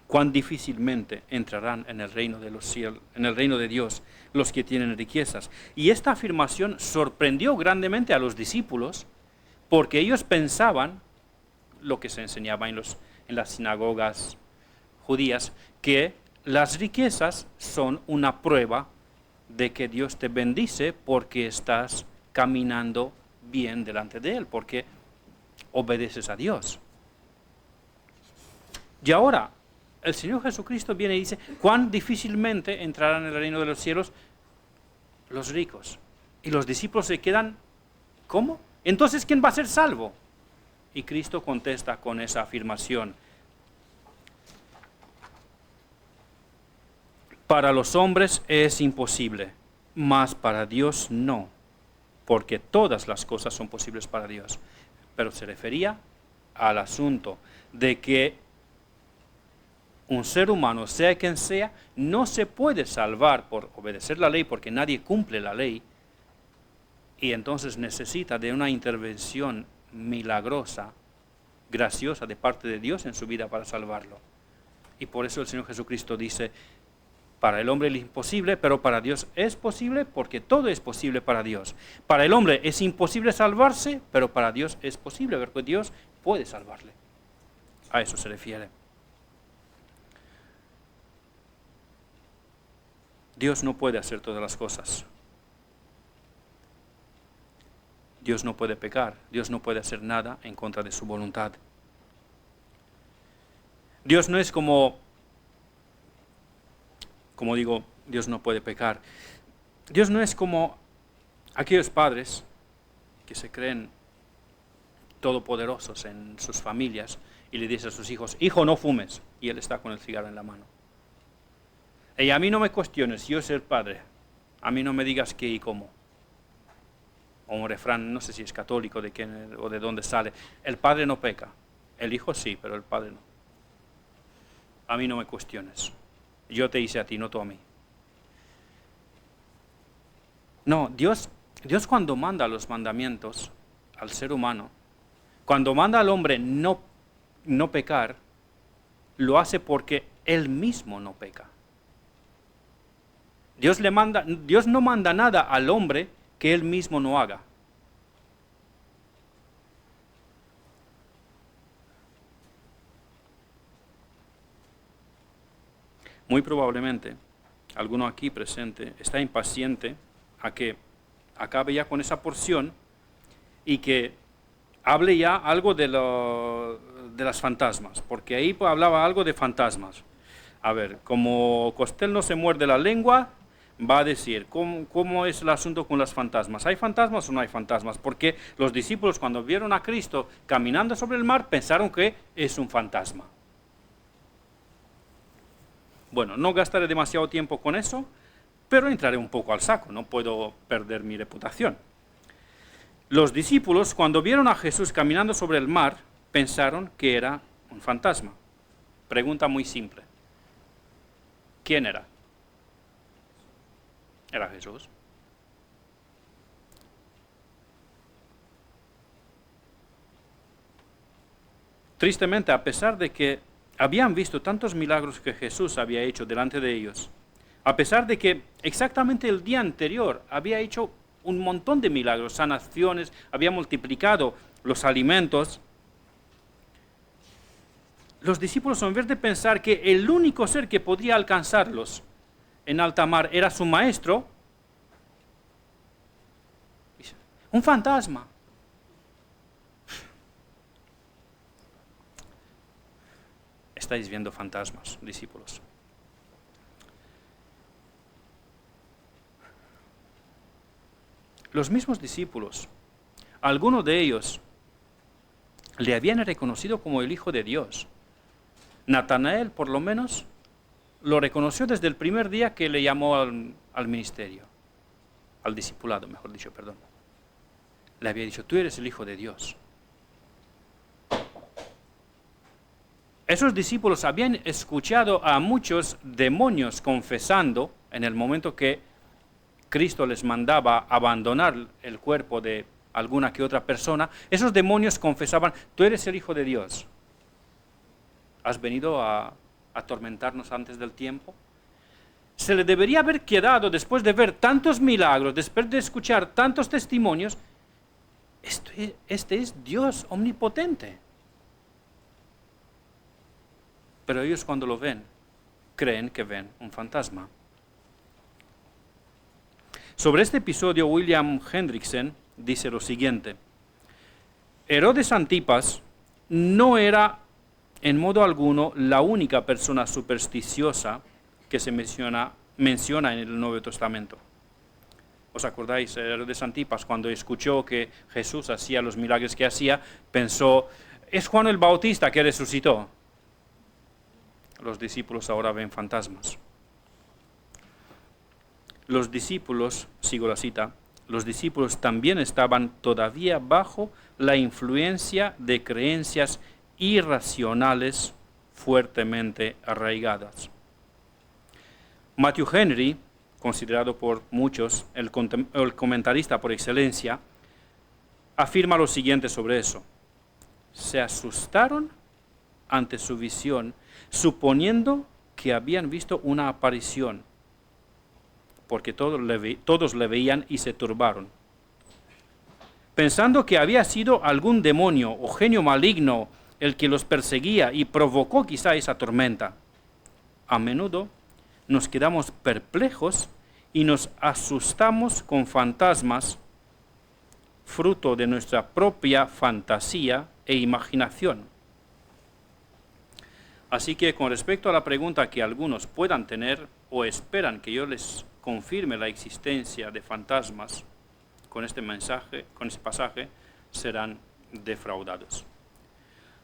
cuán difícilmente entrarán en el reino de los cielos, en el reino de Dios, los que tienen riquezas. Y esta afirmación sorprendió grandemente a los discípulos, porque ellos pensaban, lo que se enseñaba en las sinagogas judías, que las riquezas son una prueba de que Dios te bendice porque estás caminando bien delante de Él, porque obedeces a Dios. Y ahora, el Señor Jesucristo viene y dice, cuán difícilmente entrarán en el reino de los cielos los ricos. Y los discípulos se quedan, ¿cómo? Entonces, ¿quién va a ser salvo? Y Cristo contesta con esa afirmación. Para los hombres es imposible, mas para Dios no, porque todas las cosas son posibles para Dios. Pero se refería al asunto de que un ser humano, sea quien sea, no se puede salvar por obedecer la ley, porque nadie cumple la ley, y entonces necesita de una intervención milagrosa, graciosa de parte de Dios en su vida para salvarlo. Y por eso el Señor Jesucristo dice, para el hombre es imposible, pero para Dios es posible, porque todo es posible para Dios. Para el hombre es imposible salvarse, pero para Dios es posible, porque Dios puede salvarle. A eso se refiere. Dios no puede hacer todas las cosas. Dios no puede pecar. Dios no puede hacer nada en contra de su voluntad. Dios no es como digo, Dios no puede pecar. Dios no es como aquellos padres que se creen todopoderosos en sus familias y le dicen a sus hijos, hijo, no fumes, y él está con el cigarro en la mano. Y a mí no me cuestiones, yo soy el padre, a mí no me digas qué y cómo. O un refrán, no sé si es católico de quién o de dónde sale, el padre no peca, el hijo sí, pero el padre no. A mí no me cuestiones, yo te hice a ti, no tú a mí. No, Dios cuando manda los mandamientos al ser humano, cuando manda al hombre no pecar, lo hace porque él mismo no peca. Dios no manda nada al hombre que él mismo no haga. Muy probablemente, alguno aquí presente está impaciente a que acabe ya con esa porción y que hable ya algo de las fantasmas, porque ahí hablaba algo de fantasmas. A ver, como Costel no se muerde la lengua, va a decir, ¿cómo es el asunto con las fantasmas? ¿Hay fantasmas o no hay fantasmas? Porque los discípulos cuando vieron a Cristo caminando sobre el mar pensaron que es un fantasma. Bueno, no gastaré demasiado tiempo con eso, pero entraré un poco al saco, no puedo perder mi reputación. Los discípulos cuando vieron a Jesús caminando sobre el mar pensaron que era un fantasma. Pregunta muy simple. ¿Quién era? Era Jesús. Tristemente, a pesar de que habían visto tantos milagros que Jesús había hecho delante de ellos, a pesar de que exactamente el día anterior había hecho un montón de milagros, sanaciones, había multiplicado los alimentos, los discípulos, en vez de pensar que el único ser que podría alcanzarlos en alta mar era su maestro, un fantasma. Estáis viendo fantasmas, discípulos. Los mismos discípulos, algunos de ellos le habían reconocido como el Hijo de Dios. Natanael, por lo menos, lo reconoció desde el primer día que le llamó al ministerio, al discipulado, mejor dicho, perdón. Le había dicho, tú eres el Hijo de Dios. Esos discípulos habían escuchado a muchos demonios confesando en el momento que Cristo les mandaba abandonar el cuerpo de alguna que otra persona. Esos demonios confesaban, tú eres el Hijo de Dios. ¿Has venido a atormentarnos antes del tiempo? Se le debería haber quedado, después de ver tantos milagros, después de escuchar tantos testimonios, este es Dios omnipotente. Pero ellos cuando lo ven, creen que ven un fantasma. Sobre este episodio, William Hendrickson dice lo siguiente: Herodes Antipas no era en modo alguno la única persona supersticiosa que se menciona en el Nuevo Testamento. ¿Os acordáis? Herodes Antipas, cuando escuchó que Jesús hacía los milagros que hacía, pensó, es Juan el Bautista que resucitó. Los discípulos ahora ven fantasmas. Los discípulos, sigo la cita, los discípulos también estaban todavía bajo la influencia de creencias irracionales fuertemente arraigadas. Matthew Henry, considerado por muchos el comentarista por excelencia, afirma lo siguiente sobre eso. Se asustaron ante su visión, suponiendo que habían visto una aparición, porque todos le veían y se turbaron. Pensando que había sido algún demonio o genio maligno el que los perseguía y provocó quizá esa tormenta. A menudo nos quedamos perplejos y nos asustamos con fantasmas, fruto de nuestra propia fantasía e imaginación. Así que con respecto a la pregunta que algunos puedan tener o esperan que yo les confirme la existencia de fantasmas, con este mensaje, con este pasaje, serán defraudados.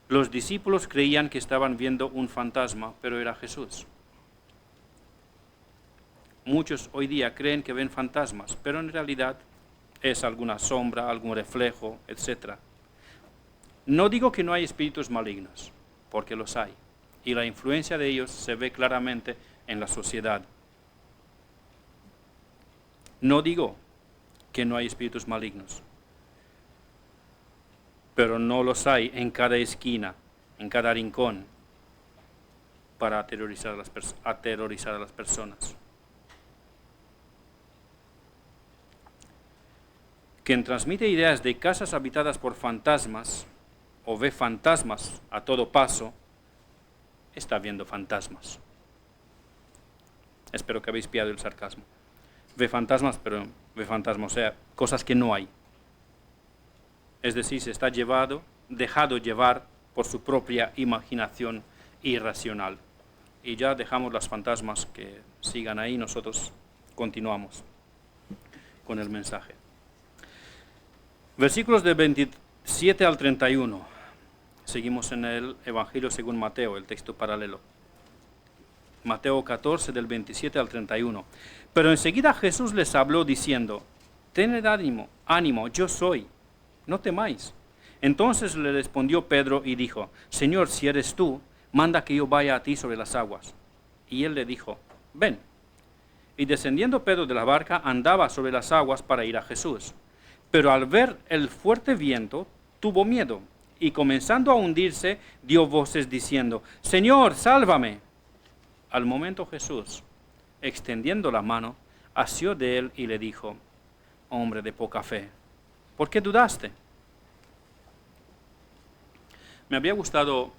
Los discípulos creían que estaban viendo un fantasma, pero era Jesús. Muchos hoy día creen que ven fantasmas, pero en realidad es alguna sombra, algún reflejo, etc. No digo que no hay espíritus malignos, porque los hay, y la influencia de ellos se ve claramente en la sociedad. No digo que no hay espíritus malignos, pero no los hay en cada esquina, en cada rincón, para aterrorizar a las personas. Quien transmite ideas de casas habitadas por fantasmas, o ve fantasmas a todo paso, está viendo fantasmas. Espero que habéis pillado el sarcasmo. Ve fantasmas, pero ve fantasmas, o sea, cosas que no hay. Es decir, se está dejado llevar por su propia imaginación irracional. Y ya dejamos las fantasmas que sigan ahí, nosotros continuamos con el mensaje. Versículos del 27 al 31. Seguimos en el Evangelio según Mateo, el texto paralelo. Mateo 14, del 27 al 31. Pero enseguida Jesús les habló diciendo, tened ánimo, yo soy, no temáis. Entonces le respondió Pedro y dijo, Señor, si eres tú, manda que yo vaya a ti sobre las aguas. Y él le dijo, ven. Y descendiendo Pedro de la barca, andaba sobre las aguas para ir a Jesús. Pero al ver el fuerte viento, tuvo miedo, y comenzando a hundirse, dio voces diciendo: Señor, sálvame. Al momento Jesús, extendiendo la mano, asió de él y le dijo: Hombre de poca fe, ¿por qué dudaste? Me habría gustado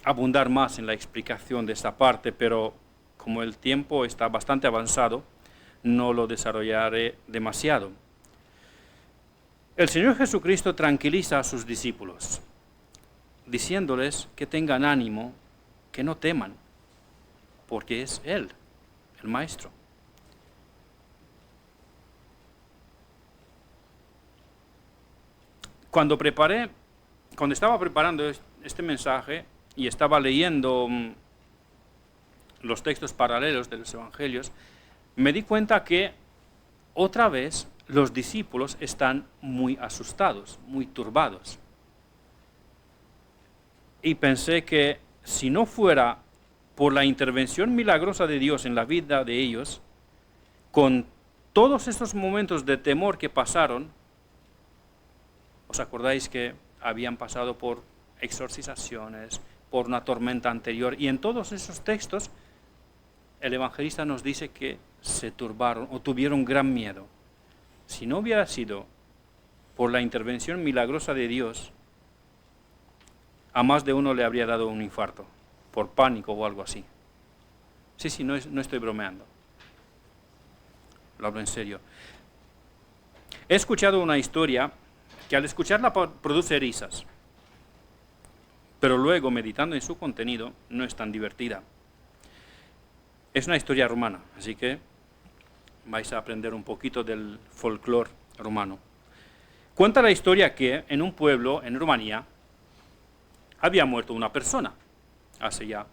abundar más en la explicación de esta parte, pero como el tiempo está bastante avanzado, no lo desarrollaré demasiado. El Señor Jesucristo tranquiliza a sus discípulos, diciéndoles que tengan ánimo, que no teman, porque es Él, el Maestro. Cuando estaba preparando este mensaje y estaba leyendo los textos paralelos de los Evangelios, me di cuenta que otra vez los discípulos están muy asustados, muy turbados. Y pensé que si no fuera por la intervención milagrosa de Dios en la vida de ellos, con todos estos momentos de temor que pasaron, ¿os acordáis que habían pasado por exorcizaciones, por una tormenta anterior? Y en todos esos textos, el evangelista nos dice que se turbaron o tuvieron gran miedo. Si no hubiera sido por la intervención milagrosa de Dios, a más de uno le habría dado un infarto, por pánico o algo así. Sí, no estoy bromeando. Lo hablo en serio. He escuchado una historia que al escucharla produce risas, pero luego, meditando en su contenido, no es tan divertida. Es una historia rumana, así que vais a aprender un poquito del folclore rumano. Cuenta la historia que en un pueblo en Rumanía había muerto una persona hace ya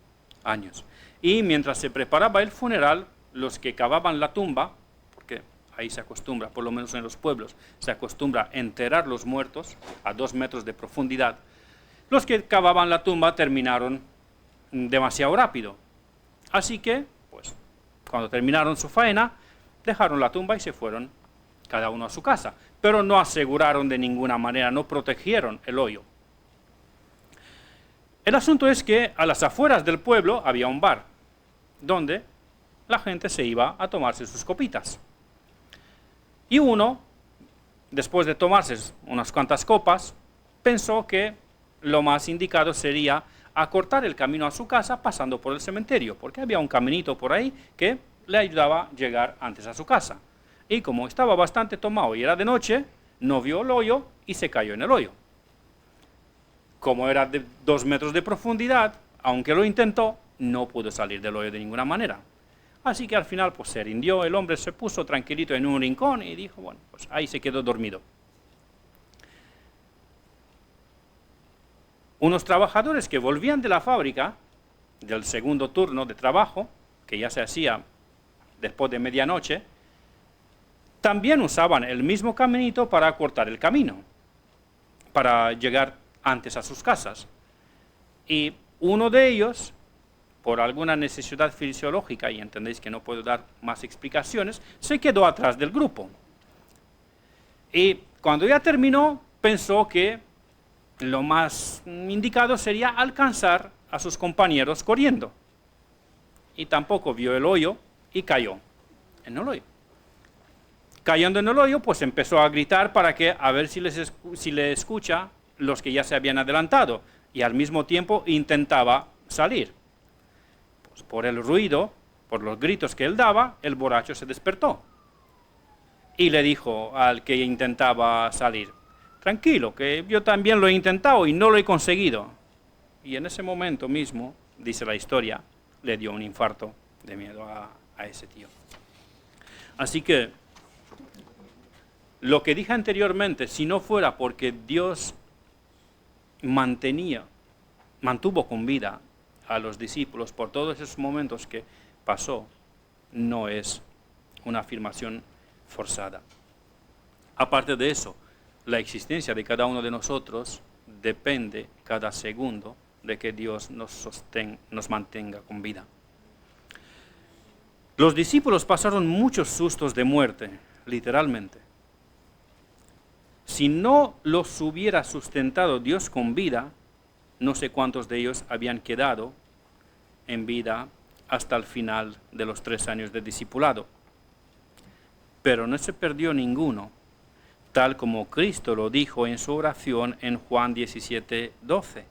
años. Y mientras se preparaba el funeral, los que cavaban la tumba, porque ahí se acostumbra, por lo menos en los pueblos, se acostumbra a enterrar los muertos a 2 metros de profundidad, los que cavaban la tumba terminaron demasiado rápido. Así que, pues, cuando terminaron su faena, dejaron la tumba y se fueron cada uno a su casa, pero no aseguraron de ninguna manera, no protegieron el hoyo. El asunto es que a las afueras del pueblo había un bar, donde la gente se iba a tomarse sus copitas. Y uno, después de tomarse unas cuantas copas, pensó que lo más indicado sería acortar el camino a su casa pasando por el cementerio, porque había un caminito por ahí que le ayudaba a llegar antes a su casa. Y como estaba bastante tomado y era de noche, no vio el hoyo y se cayó en el hoyo. Como era de 2 metros de profundidad, aunque lo intentó, no pudo salir del hoyo de ninguna manera. Así que al final pues se rindió, el hombre se puso tranquilito en un rincón y dijo, bueno, pues ahí se quedó dormido. Unos trabajadores que volvían de la fábrica, del segundo turno de trabajo, que ya se hacía después de medianoche, también usaban el mismo caminito para acortar el camino, para llegar antes a sus casas. Y uno de ellos, por alguna necesidad fisiológica, y entendéis que no puedo dar más explicaciones, se quedó atrás del grupo. Y cuando ya terminó, pensó que lo más indicado sería alcanzar a sus compañeros corriendo. Y tampoco vio el hoyo y cayó en el hoyo. Cayendo en el hoyo, pues empezó a gritar para que, a ver si le escucha los que ya se habían adelantado, y al mismo tiempo intentaba salir. Pues por el ruido, por los gritos que él daba, el borracho se despertó y le dijo al que intentaba salir: tranquilo, que yo también lo he intentado y no lo he conseguido. Y en ese momento mismo, dice la historia, le dio un infarto de miedo a ese tío. Así que, lo que dije anteriormente, si no fuera porque Dios mantuvo con vida a los discípulos por todos esos momentos que pasó, no es una afirmación forzada. Aparte de eso, la existencia de cada uno de nosotros depende cada segundo de que Dios nos mantenga con vida. Los discípulos pasaron muchos sustos de muerte, literalmente. Si no los hubiera sustentado Dios con vida, no sé cuántos de ellos habían quedado en vida hasta el final de los 3 años de discipulado. Pero no se perdió ninguno, tal como Cristo lo dijo en su oración en Juan 17:12.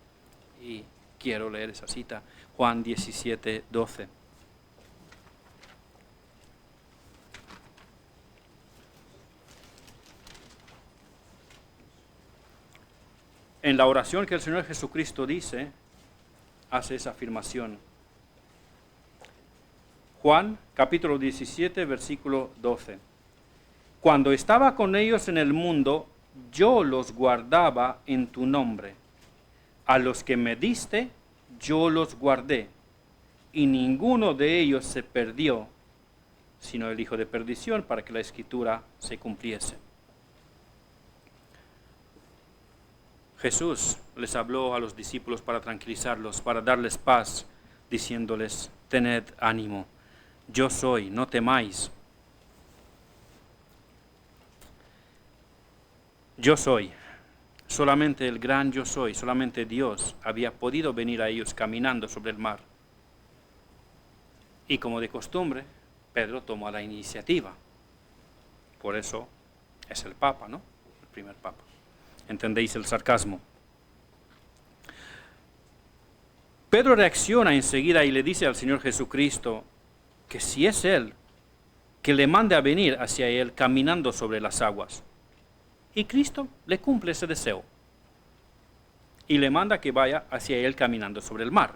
Y quiero leer esa cita, Juan 17:12. En la oración que el Señor Jesucristo dice, hace esa afirmación. Juan, capítulo 17, versículo 12. Cuando estaba con ellos en el mundo, yo los guardaba en tu nombre. A los que me diste, yo los guardé. Y ninguno de ellos se perdió, sino el hijo de perdición, para que la Escritura se cumpliese. Jesús les habló a los discípulos para tranquilizarlos, para darles paz, diciéndoles, tened ánimo, yo soy, no temáis. Yo soy, solamente el gran yo soy, solamente Dios había podido venir a ellos caminando sobre el mar. Y como de costumbre, Pedro tomó la iniciativa. Por eso es el Papa, ¿no? El primer Papa. ¿Entendéis el sarcasmo? Pedro reacciona enseguida y le dice al Señor Jesucristo que si es Él, que le mande a venir hacia Él caminando sobre las aguas. Y Cristo le cumple ese deseo. Y le manda que vaya hacia Él caminando sobre el mar.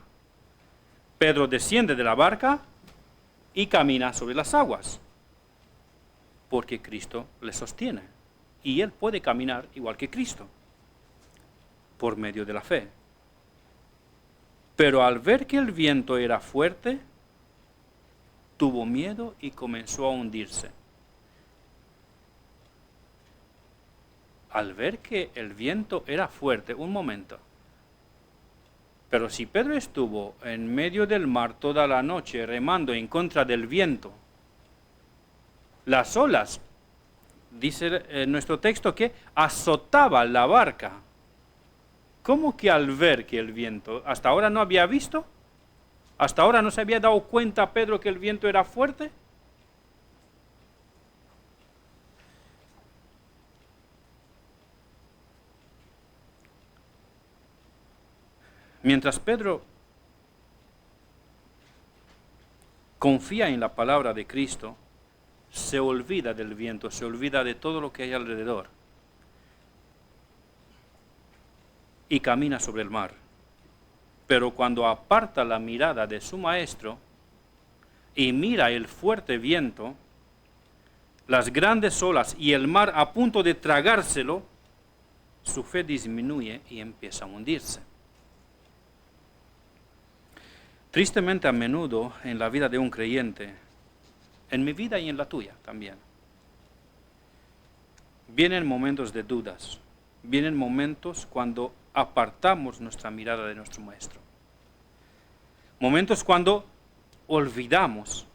Pedro desciende de la barca y camina sobre las aguas. Porque Cristo le sostiene. Y él puede caminar igual que Cristo, por medio de la fe. Pero al ver que el viento era fuerte, tuvo miedo y comenzó a hundirse. Al ver que el viento era fuerte, un momento. Pero si Pedro estuvo en medio del mar toda la noche remando en contra del viento, las olas, dice nuestro texto, que azotaba la barca. ¿Cómo que al ver que el viento, hasta ahora no había visto? ¿Hasta ahora no se había dado cuenta Pedro que el viento era fuerte? Mientras Pedro confía en la palabra de Cristo, se olvida del viento, se olvida de todo lo que hay alrededor y camina sobre el mar. Pero cuando aparta la mirada de su maestro y mira el fuerte viento, las grandes olas y el mar a punto de tragárselo, su fe disminuye y empieza a hundirse. Tristemente, a menudo en la vida de un creyente, en mi vida y en la tuya también, vienen momentos de dudas, vienen momentos cuando apartamos nuestra mirada de nuestro Maestro. Momentos cuando olvidamos,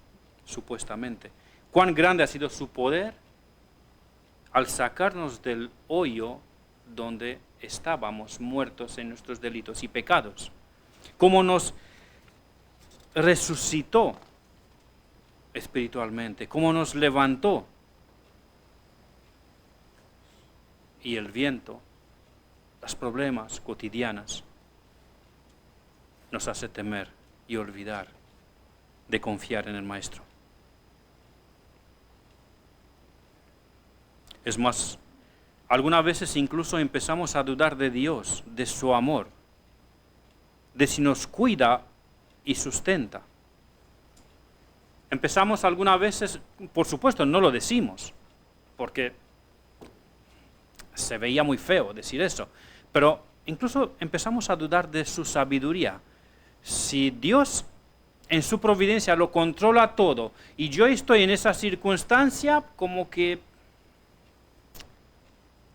supuestamente, cuán grande ha sido su poder al sacarnos del hoyo donde estábamos muertos en nuestros delitos y pecados. Cómo nos resucitó espiritualmente, cómo nos levantó. Y el viento, los problemas cotidianos, nos hace temer y olvidar de confiar en el Maestro. Es más, algunas veces incluso empezamos a dudar de Dios, de su amor, de si nos cuida y sustenta. Empezamos algunas veces, por supuesto no lo decimos, porque se veía muy feo decir eso, pero incluso empezamos a dudar de su sabiduría. Si Dios en su providencia lo controla todo y yo estoy en esa circunstancia, como que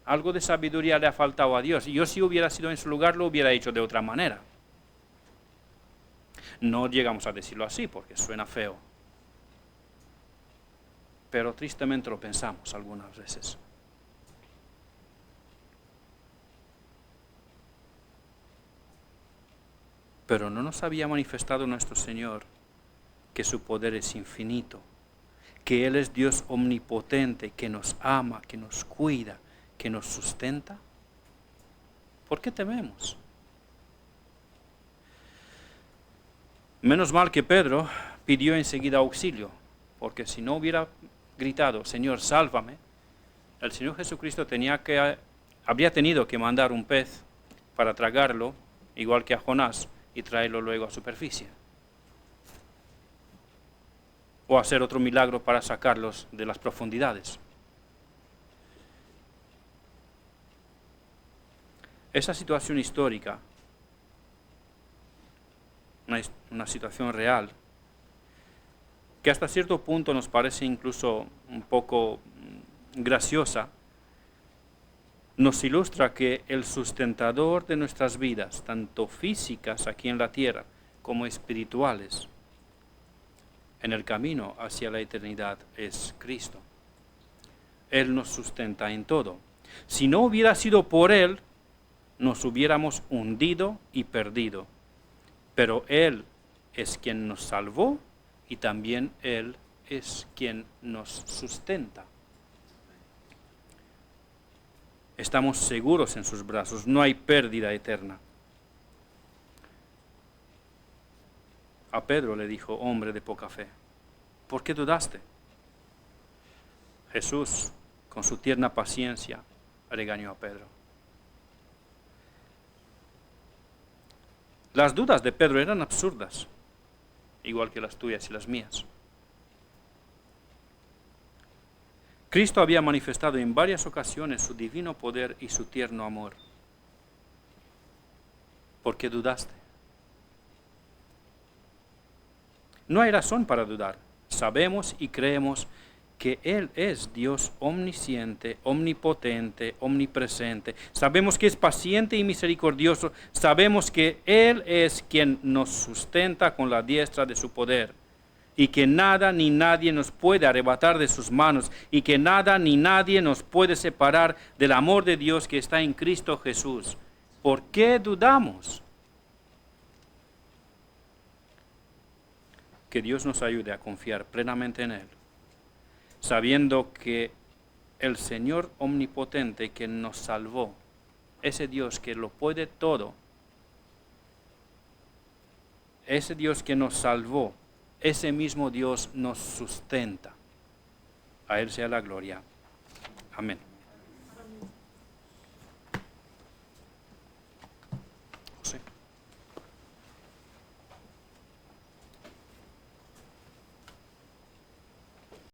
algo de sabiduría le ha faltado a Dios. Y yo, si hubiera sido en su lugar, lo hubiera hecho de otra manera. No llegamos a decirlo así porque suena feo. pero tristemente lo pensamos algunas veces. Pero no nos había manifestado nuestro Señor que su poder es infinito, que Él es Dios omnipotente, que nos ama, que nos cuida, que nos sustenta. ¿Por qué tememos? Menos mal que Pedro pidió enseguida auxilio, porque si no hubiera gritado, Señor, sálvame, el Señor Jesucristo habría tenido que mandar un pez para tragarlo, igual que a Jonás, y traerlo luego a superficie. O hacer otro milagro para sacarlos de las profundidades. Esa situación histórica, una situación real, que hasta cierto punto nos parece incluso un poco graciosa, nos ilustra que el sustentador de nuestras vidas, tanto físicas aquí en la tierra como espirituales, en el camino hacia la eternidad es Cristo. Él nos sustenta en todo. Si no hubiera sido por Él, nos hubiéramos hundido y perdido. Pero Él es quien nos salvó y también Él es quien nos sustenta. Estamos seguros en sus brazos, no hay pérdida eterna. A Pedro le dijo, hombre de poca fe, ¿por qué dudaste? Jesús, con su tierna paciencia, regañó a Pedro. Las dudas de Pedro eran absurdas, igual que las tuyas y las mías. Cristo había manifestado en varias ocasiones su divino poder y su tierno amor. ¿Por qué dudaste? No hay razón para dudar. Sabemos y creemos que Él es Dios omnisciente, omnipotente, omnipresente. Sabemos que es paciente y misericordioso. Sabemos que Él es quien nos sustenta con la diestra de su poder. Y que nada ni nadie nos puede arrebatar de sus manos. Y que nada ni nadie nos puede separar del amor de Dios que está en Cristo Jesús. ¿Por qué dudamos? Que Dios nos ayude a confiar plenamente en Él, sabiendo que el Señor omnipotente que nos salvó, ese Dios que lo puede todo, ese Dios que nos salvó, ese mismo Dios nos sustenta. A Él sea la gloria. Amén.